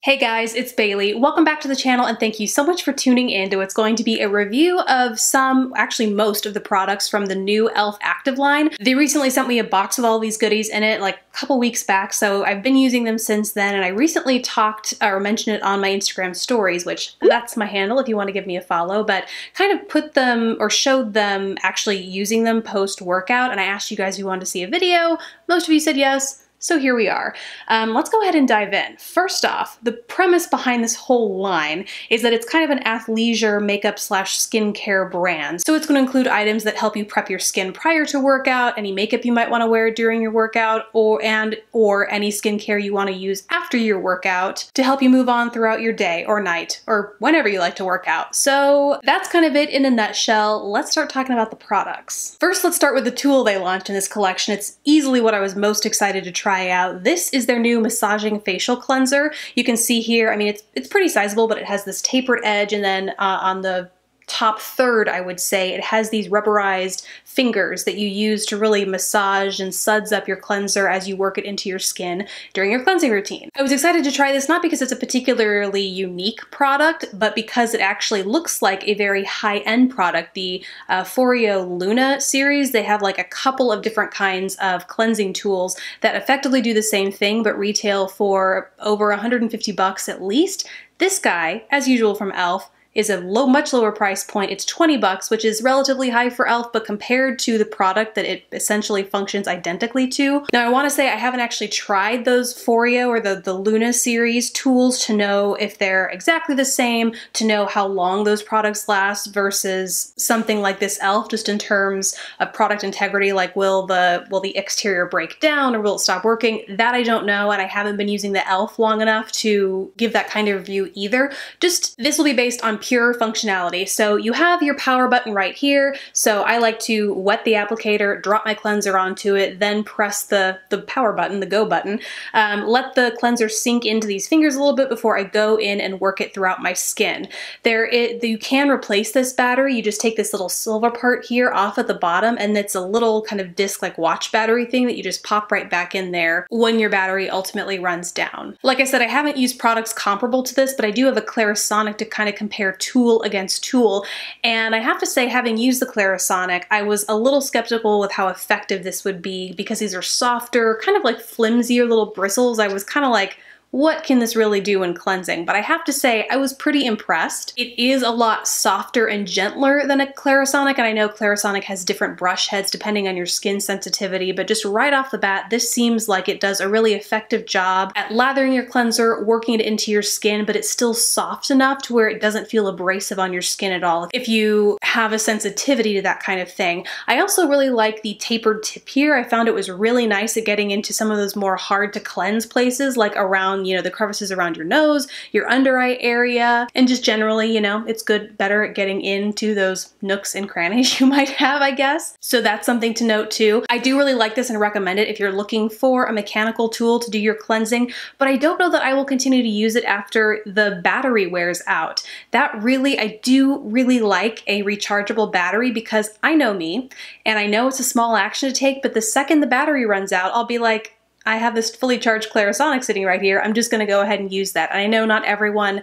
Hey guys, it's Bailey. Welcome back to the channel and thank you so much for tuning in to what's going to be a review of actually most of the products from the new e.l.f. Active line. They recently sent me a box with all these goodies in it like a couple weeks back, so I've been using them since then, and I recently talked or mentioned it on my Instagram stories, which that's my handle if you want to give me a follow, but kind of put them or showed them actually using them post-workout, and I asked you guys if you wanted to see a video. Most of you said yes. So here we are. Let's go ahead and dive in. First off, the premise behind this whole line is that it's kind of an athleisure makeup slash skincare brand. So it's going to include items that help you prep your skin prior to workout, any makeup you might want to wear during your workout, or any skincare you want to use after your workout to help you move on throughout your day or night or whenever you like to work out. So that's kind of it in a nutshell. Let's start talking about the products. First, let's start with the tool they launched in this collection. It's easily what I was most excited to try out. This is their new massaging facial cleanser. You can see here, I mean, it's pretty sizable, but it has this tapered edge, and then on the top third, I would say, it has these rubberized fingers that you use to really massage and suds up your cleanser as you work it into your skin during your cleansing routine. I was excited to try this not because it's a particularly unique product, but because it actually looks like a very high-end product. The Foreo Luna series, they have like a couple of different kinds of cleansing tools that effectively do the same thing but retail for over 150 bucks at least. This guy, as usual from e.l.f., is a much lower price point. It's 20 bucks, which is relatively high for e.l.f., but compared to the product that it essentially functions identically to. Now, I want to say I haven't actually tried those Foreo or the Luna series tools to know if they're exactly the same, to know how long those products last versus something like this e.l.f., just in terms of product integrity, like will the exterior break down or will it stop working? That I don't know, and I haven't been using the e.l.f. long enough to give that kind of review either. Just, this will be based on pure functionality. So you have your power button right here. So I like to wet the applicator, drop my cleanser onto it, then press the power button, the go button, let the cleanser sink into these fingers a little bit before I go in and work it throughout my skin. You can replace this battery. You just take this little silver part here off at the bottom, and it's a little kind of disc like watch battery thing that you just pop right back in there when your battery ultimately runs down. Like I said, I haven't used products comparable to this, but I do have a Clarisonic to kind of compare tool against tool, and I have to say, having used the Clarisonic, I was a little skeptical with how effective this would be because these are softer, kind of like flimsier little bristles. I was kind of like, what can this really do in cleansing? But I have to say, I was pretty impressed. It is a lot softer and gentler than a Clarisonic, and I know Clarisonic has different brush heads depending on your skin sensitivity, but just right off the bat, this seems like it does a really effective job at lathering your cleanser, working it into your skin, but it's still soft enough to where it doesn't feel abrasive on your skin at all if you have a sensitivity to that kind of thing. I also really like the tapered tip here. I found it was really nice at getting into some of those more hard to cleanse places, like around, you know, the crevices around your nose, your under eye area, and just generally, you know, it's better at getting into those nooks and crannies you might have, I guess. So that's something to note too. I do really like this and recommend it if you're looking for a mechanical tool to do your cleansing, but I don't know that I will continue to use it after the battery wears out. I do really like a rechargeable battery because I know me, and I know it's a small action to take, but the second the battery runs out, I'll be like, I have this fully charged Clarisonic sitting right here. I'm just going to go ahead and use that. And I know not everyone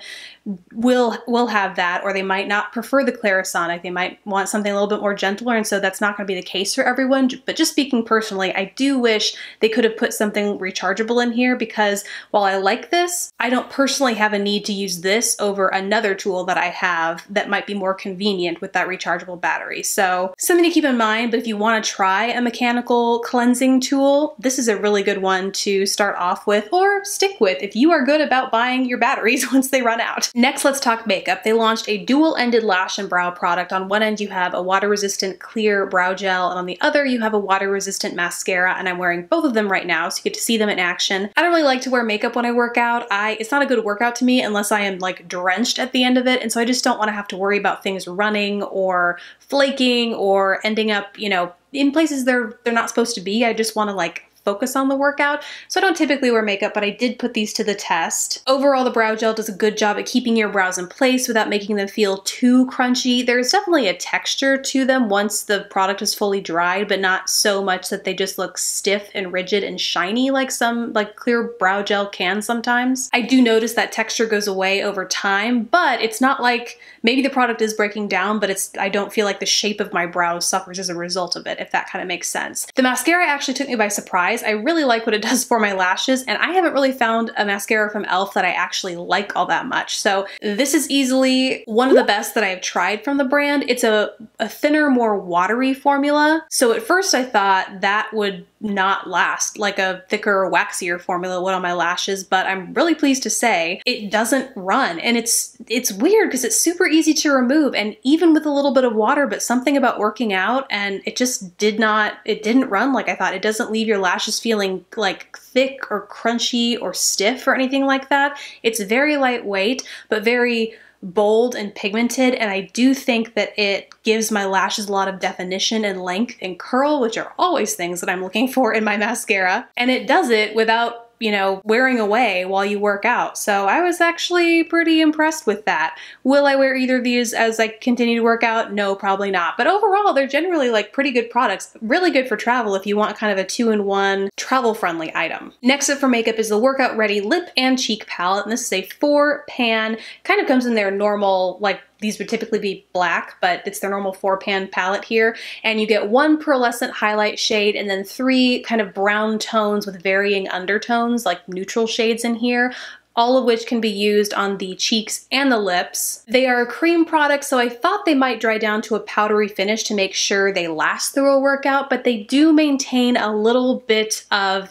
will have that, or they might not prefer the Clarisonic. They might want something a little bit more gentler, and so that's not going to be the case for everyone. But just speaking personally, I do wish they could have put something rechargeable in here, because while I like this, I don't personally have a need to use this over another tool that I have that might be more convenient with that rechargeable battery. So something to keep in mind, but if you want to try a mechanical cleansing tool, this is a really good one to start off with or stick with if you are good about buying your batteries once they run out. Next, let's talk makeup. They launched a dual-ended lash and brow product. On one end, you have a water-resistant clear brow gel, and on the other, you have a water-resistant mascara, and I'm wearing both of them right now, so you get to see them in action. I don't really like to wear makeup when I work out. It's not a good workout to me unless I am like drenched at the end of it, and so I just don't want to have to worry about things running or flaking or ending up, you know, in places they're not supposed to be. I just want to like focus on the workout. So I don't typically wear makeup, but I did put these to the test. Overall, the brow gel does a good job at keeping your brows in place without making them feel too crunchy. There's definitely a texture to them once the product is fully dried, but not so much that they just look stiff and rigid and shiny like some clear brow gel can sometimes. I do notice that texture goes away over time, but it's not like, maybe the product is breaking down, but I don't feel like the shape of my brows suffers as a result of it, if that kind of makes sense. The mascara actually took me by surprise. I really like what it does for my lashes, and I haven't really found a mascara from e.l.f. that I actually like all that much. So this is easily one of the best that I've tried from the brand. It's a thinner, more watery formula. So at first I thought that would not last like a thicker, waxier formula would on my lashes, but I'm really pleased to say it doesn't run. And it's weird because it's super easy to remove, and even with a little bit of water, but something about working out and it just didn't run like I thought. It doesn't leave your lashes feeling like thick or crunchy or stiff or anything like that. It's very lightweight, but very bold and pigmented, and I do think that it gives my lashes a lot of definition and length and curl, which are always things that I'm looking for in my mascara. And it does it without, you know, wearing away while you work out. So I was actually pretty impressed with that. Will I wear either of these as I continue to work out? No, probably not. But overall, they're generally like pretty good products. Really good for travel if you want kind of a 2-in-1 travel-friendly item. Next up for makeup is the Workout Ready Lip and Cheek Palette. And this is a 4-pan, kind of comes in their normal, like, these would typically be black, but it's their normal 4-pan palette here. And you get 1 pearlescent highlight shade and then 3 kind of brown tones with varying undertones, like neutral shades in here, all of which can be used on the cheeks and the lips. They are a cream product, so I thought they might dry down to a powdery finish to make sure they last through a workout, but they do maintain a little bit of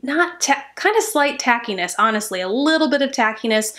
kind of slight tackiness, honestly, a little bit of tackiness,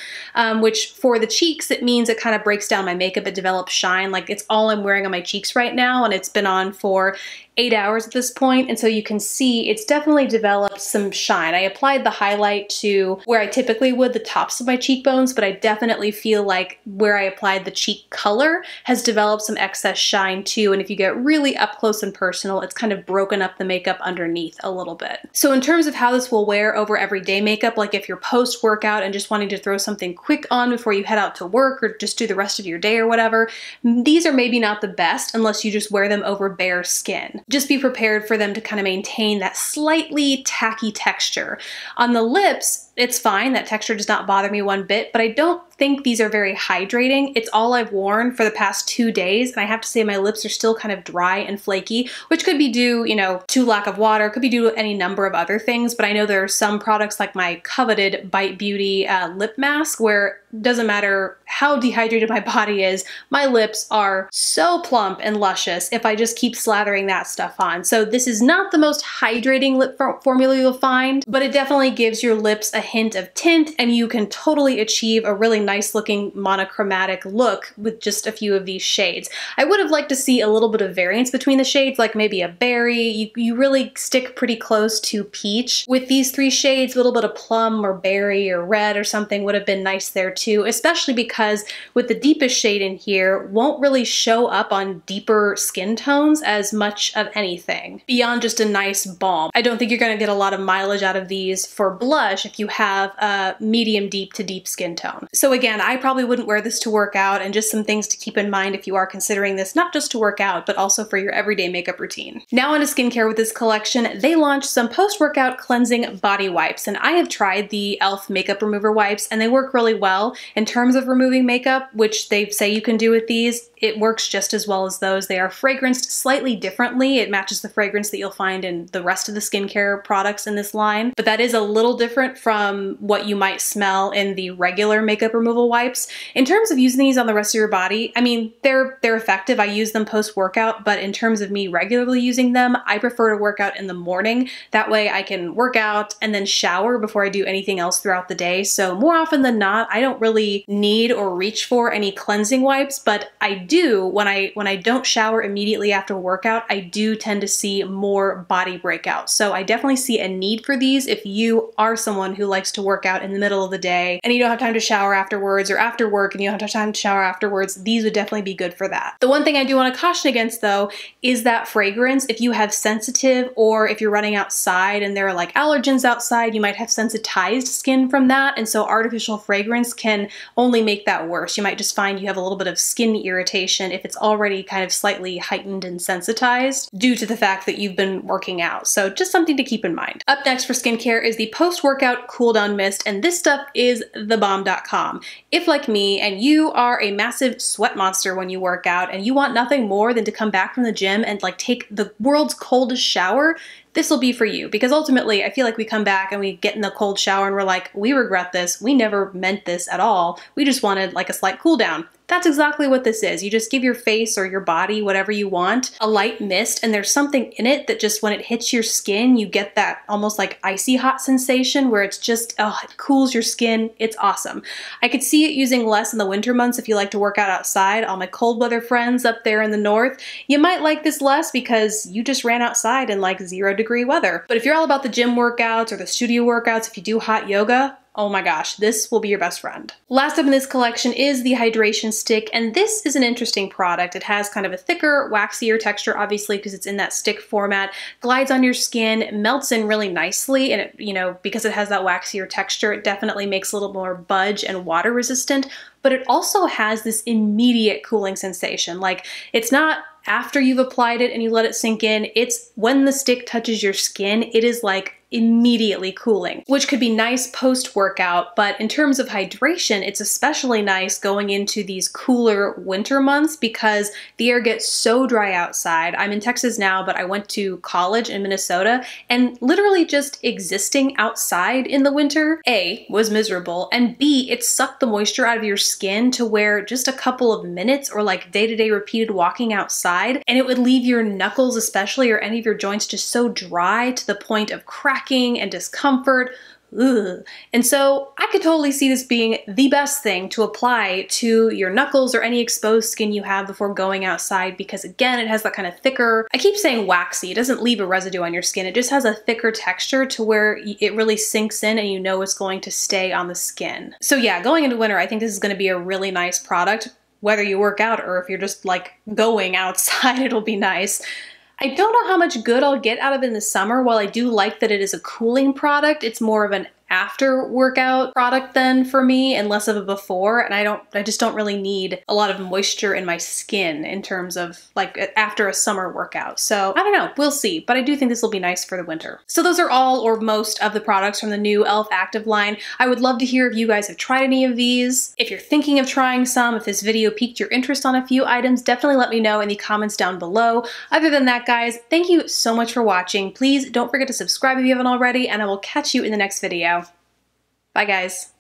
which for the cheeks, it means it kind of breaks down my makeup. It develops shine. Like, it's all I'm wearing on my cheeks right now, and it's been on for 8 hours at this point, and so you can see it's definitely developed some shine. I applied the highlight to where I typically would, the tops of my cheekbones, but I definitely feel like where I applied the cheek color has developed some excess shine too, and if you get really up close and personal, it's kind of broken up the makeup underneath a little bit. So in terms of how this will wear over everyday makeup, like if you're post-workout and just wanting to throw something quick on before you head out to work or just do the rest of your day or whatever, these are maybe not the best unless you just wear them over bare skin. Just be prepared for them to kind of maintain that slightly tacky texture. On the lips, it's fine. That texture does not bother me one bit, but I don't think these are very hydrating. It's all I've worn for the past 2 days, and I have to say my lips are still kind of dry and flaky, which could be due, you know, to lack of water, could be due to any number of other things, but I know there are some products like my coveted Bite Beauty lip mask where it doesn't matter how dehydrated my body is, my lips are so plump and luscious if I just keep slathering that stuff on. So this is not the most hydrating lip formula you'll find, but it definitely gives your lips a hint of tint, and you can totally achieve a really nice looking monochromatic look with just a few of these shades. I would have liked to see a little bit of variance between the shades, like maybe a berry. You really stick pretty close to peach. With these 3 shades, a little bit of plum or berry or red or something would have been nice there too, especially because with the deepest shade in here won't really show up on deeper skin tones as much of anything beyond just a nice balm. I don't think you're gonna get a lot of mileage out of these for blush if you have a medium deep to deep skin tone. So again, I probably wouldn't wear this to work out, and just some things to keep in mind if you are considering this, not just to work out, but also for your everyday makeup routine. Now on to skincare with this collection. They launched some post-workout cleansing body wipes, and I have tried the e.l.f. makeup remover wipes, and they work really well. In terms of removing makeup, which they say you can do with these, it works just as well as those. They are fragranced slightly differently. It matches the fragrance that you'll find in the rest of the skincare products in this line, but that is a little different from what you might smell in the regular makeup removal wipes. In terms of using these on the rest of your body, I mean, they're effective. I use them post-workout, but in terms of me regularly using them, I prefer to work out in the morning. That way I can work out and then shower before I do anything else throughout the day. So more often than not, I don't really need or reach for any cleansing wipes, but I do, when I don't shower immediately after workout, I do tend to see more body breakouts. So I definitely see a need for these if you are someone who likes to work out in the middle of the day and you don't have time to shower afterwards, or after work and you don't have time to shower afterwards. These would definitely be good for that. The one thing I do want to caution against though is that fragrance. If you have sensitive, or if you're running outside and there are like allergens outside, you might have sensitized skin from that. And so artificial fragrance can only make that worse. You might just find you have a little bit of skin irritation if it's already kind of slightly heightened and sensitized due to the fact that you've been working out. So just something to keep in mind. Up next for skincare is the post-workout cool down mist, and this stuff is thebomb.com. If like me and you are a massive sweat monster when you work out and you want nothing more than to come back from the gym and like take the world's coldest shower, this will be for you, because ultimately I feel like we come back and we get in the cold shower and we're like, we regret this. We never meant this at all. We just wanted like a slight cool down. That's exactly what this is. You just give your face or your body, whatever you want, a light mist, and there's something in it that just when it hits your skin, you get that almost like icy hot sensation where it's just, oh, it cools your skin. It's awesome. I could see it using less in the winter months if you like to work out outside. All my cold weather friends up there in the north, you might like this less because you just ran outside in like 0-degree weather. But if you're all about the gym workouts or the studio workouts, if you do hot yoga, oh my gosh, this will be your best friend. Last up in this collection is the hydration stick, and this is an interesting product. It has kind of a thicker, waxier texture, obviously, because it's in that stick format, glides on your skin, melts in really nicely, and it, you know, because it has that waxier texture, it definitely makes a little more budge and water resistant, but it also has this immediate cooling sensation. Like, it's not after you've applied it and you let it sink in, it's when the stick touches your skin, it is like immediately cooling, which could be nice post-workout, but in terms of hydration, it's especially nice going into these cooler winter months because the air gets so dry outside. I'm in Texas now, but I went to college in Minnesota, and literally just existing outside in the winter, A, was miserable, and B, it sucked the moisture out of your skin to where just a couple of minutes or like day-to-day repeated walking outside, and it would leave your knuckles especially, or any of your joints, just so dry to the point of cracking and discomfort. Ugh. And so I could totally see this being the best thing to apply to your knuckles or any exposed skin you have before going outside, because again, it has that kind of thicker, I keep saying waxy, it doesn't leave a residue on your skin, it just has a thicker texture to where it really sinks in and you know it's going to stay on the skin. So yeah, going into winter, I think this is going to be a really nice product. Whether you work out or if you're just like going outside, it'll be nice. I don't know how much good I'll get out of it in the summer. While I do like that it is a cooling product, it's more of an after workout product then for me and less of a before, and I just don't really need a lot of moisture in my skin in terms of like after a summer workout. So I don't know, we'll see, but I do think this will be nice for the winter. So those are all or most of the products from the new e.l.f. Active line. I would love to hear if you guys have tried any of these. If you're thinking of trying some, if this video piqued your interest on a few items, definitely let me know in the comments down below. Other than that, guys, thank you so much for watching. Please don't forget to subscribe if you haven't already, and I will catch you in the next video. Bye, guys.